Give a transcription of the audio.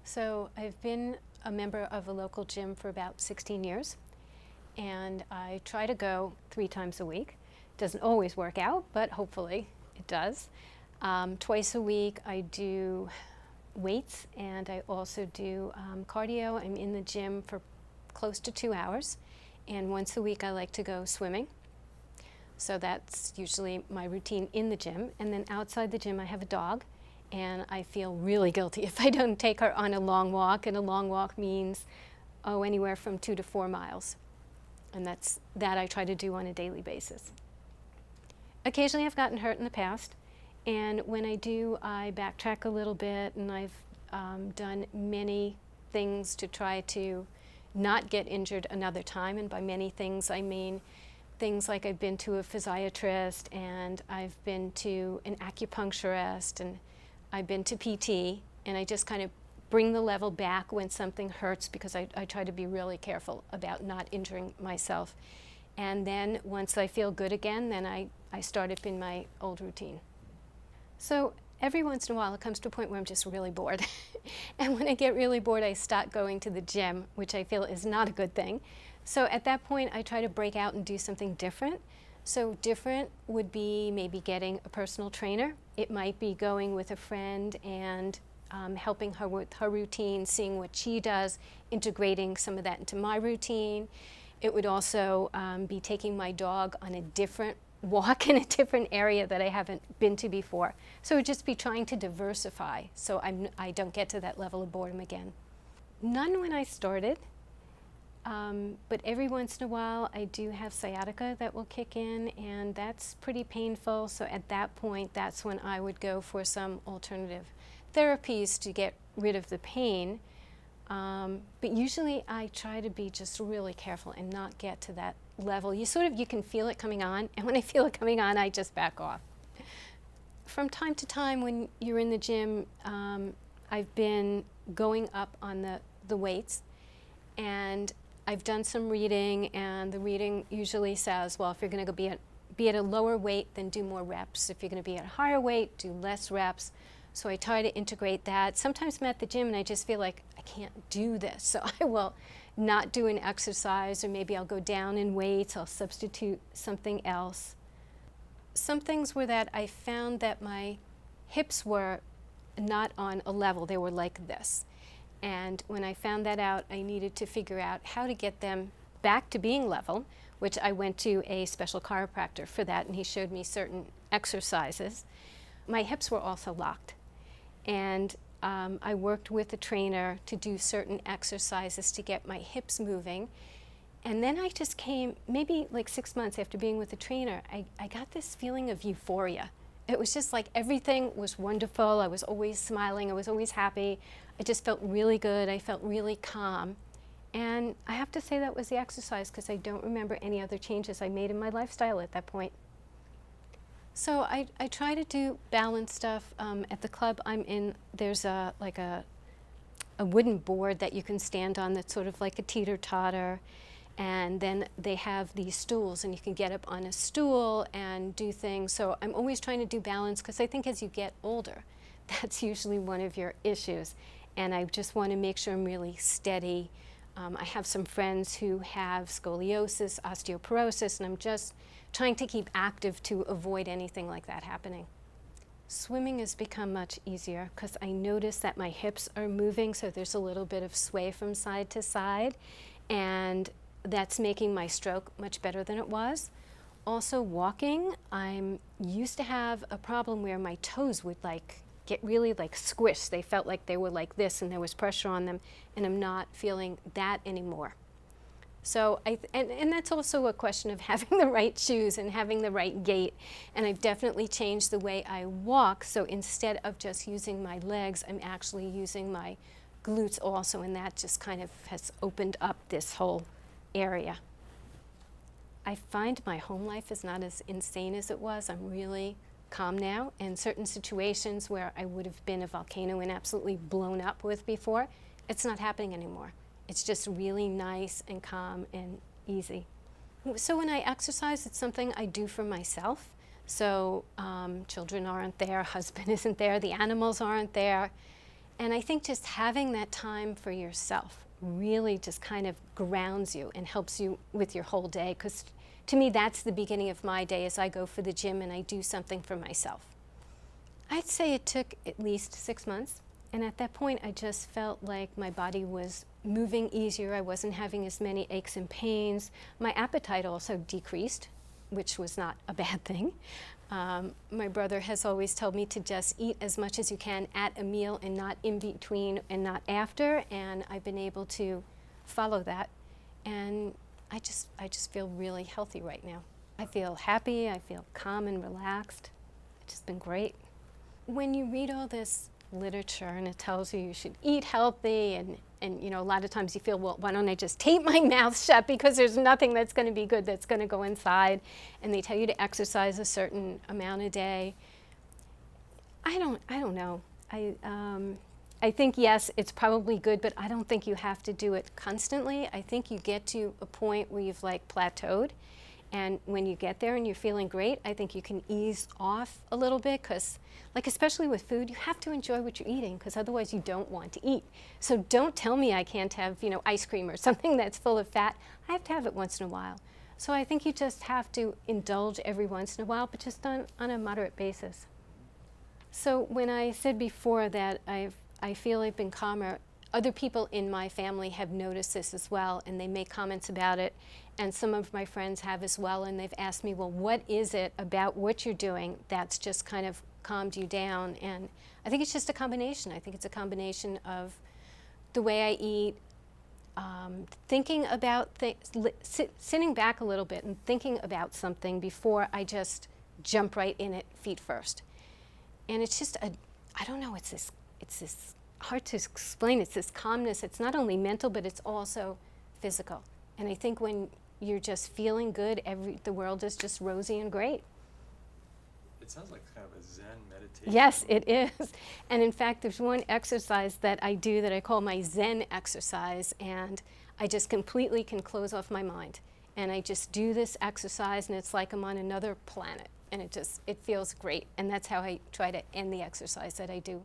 So I've been a member of a local gym for about 16 years, and I try to go 3 times a week. Doesn't always work out, but hopefully it does. Twice a week I do weights, and I also do cardio. I'm in the gym for close to 2 hours, and once a week I like to go swimming. So that's usually my routine in the gym. And then outside the gym I have a dog, and I feel really guilty if I don't take her on a long walk, and a long walk means anywhere from 2 to 4 miles. And that I try to do on a daily basis. Occasionally I've gotten hurt in the past, and when I do, I backtrack a little bit, and I've done many things to try to not get injured another time. And by many things I mean things like I've been to a physiatrist, and I've been to an acupuncturist, and I've been to PT, and I just kind of bring the level back when something hurts, because I try to be really careful about not injuring myself. And then once I feel good again, then I start up in my old routine. So every once in a while it comes to a point where I'm just really bored. And when I get really bored, I start going to the gym, which I feel is not a good thing. So at that point I try to break out and do something different. So different would be maybe getting a personal trainer. It might be going with a friend and helping her with her routine, seeing what she does, integrating some of that into my routine. It would also be taking my dog on a different walk in a different area that I haven't been to before. So it would just be trying to diversify so I don't get to that level of boredom again. None when I started, but every once in a while I do have sciatica that will kick in, and that's pretty painful. So at that point, that's when I would go for some alternative therapies to get rid of the pain. But usually I try to be just really careful and not get to that level. You can feel it coming on, and when I feel it coming on, I just back off. From time to time when you're in the gym, I've been going up on the weights, and I've done some reading, and the reading usually says, well, if you're going to be at a lower weight, then do more reps. If you're going to be at a higher weight, do less reps. So I try to integrate that. Sometimes I'm at the gym and I just feel like I can't do this, so I will not do an exercise, or maybe I'll go down in weights, I'll substitute something else. Some things were that I found that my hips were not on a level, they were like this. And when I found that out, I needed to figure out how to get them back to being level, which I went to a special chiropractor for that, and he showed me certain exercises. My hips were also locked, and I worked with a trainer to do certain exercises to get my hips moving. And then I just came, maybe like 6 months after being with the trainer, I got this feeling of euphoria. It was just like everything was wonderful. I was always smiling. I was always happy. I just felt really good. I felt really calm. And I have to say that was the exercise, because I don't remember any other changes I made in my lifestyle at that point. So I try to do balance stuff. At the club I'm in, there's a wooden board that you can stand on that's sort of like a teeter-totter. And then they have these stools, and you can get up on a stool and do things. So I'm always trying to do balance, because I think as you get older, that's usually one of your issues. And I just want to make sure I'm really steady. I have some friends who have scoliosis, osteoporosis, and I'm just trying to keep active to avoid anything like that happening. Swimming has become much easier, because I notice that my hips are moving, so there's a little bit of sway from side to side, and that's making my stroke much better than it was. Also walking, I used to have a problem where my toes would get really squished. They felt like they were like this, and there was pressure on them, and I'm not feeling that anymore. So and that's also a question of having the right shoes and having the right gait. And I've definitely changed the way I walk. So instead of just using my legs, I'm actually using my glutes also, and that just kind of has opened up this whole area. I find my home life is not as insane as it was. I'm really calm now. In certain situations where I would have been a volcano and absolutely blown up with before, it's not happening anymore. It's just really nice and calm and easy. So when I exercise, it's something I do for myself. So children aren't there, husband isn't there, the animals aren't there. And I think just having that time for yourself really just kind of grounds you and helps you with your whole day, because to me that's the beginning of my day, as I go for the gym and I do something for myself. I'd say it took at least 6 months, and at that point I just felt like my body was moving easier. I wasn't having as many aches and pains. My appetite also decreased, which was not a bad thing. My brother has always told me to just eat as much as you can at a meal and not in between and not after, and I've been able to follow that, and I just feel really healthy right now. I feel happy, I feel calm and relaxed. It's just been great. When you read all this literature and it tells you should eat healthy, and you know, a lot of times you feel, well, why don't I just tape my mouth shut because there's nothing that's going to be good that's going to go inside, and they tell you to exercise a certain amount a day. I don't know. I think, yes, it's probably good, but I don't think you have to do it constantly. I think you get to a point where you've like plateaued, and when you get there and you're feeling great, I think you can ease off a little bit, because like especially with food, you have to enjoy what you're eating, because otherwise you don't want to eat. So don't tell me I can't have, you know, ice cream or something that's full of fat. I have to have it once in a while. So I think you just have to indulge every once in a while, but just on a moderate basis. So when I said before that I feel I've been calmer, other people in my family have noticed this as well, and they make comments about it, and some of my friends have as well, and they've asked me, well, what is it about what you're doing that's just kind of calmed you down? And I think it's just a combination. I think it's a combination of the way I eat, thinking about things, sitting back a little bit and thinking about something before I just jump right in it feet first. And it's just I don't know, it's this hard to explain. It's this calmness. It's not only mental, but it's also physical. And I think when you're just feeling good, the world is just rosy and great. It sounds like kind of a Zen meditation. Yes, it is. And in fact, there's one exercise that I do that I call my Zen exercise, and I just completely can close off my mind. And I just do this exercise, and it's like I'm on another planet. And it feels great. And that's how I try to end the exercise that I do.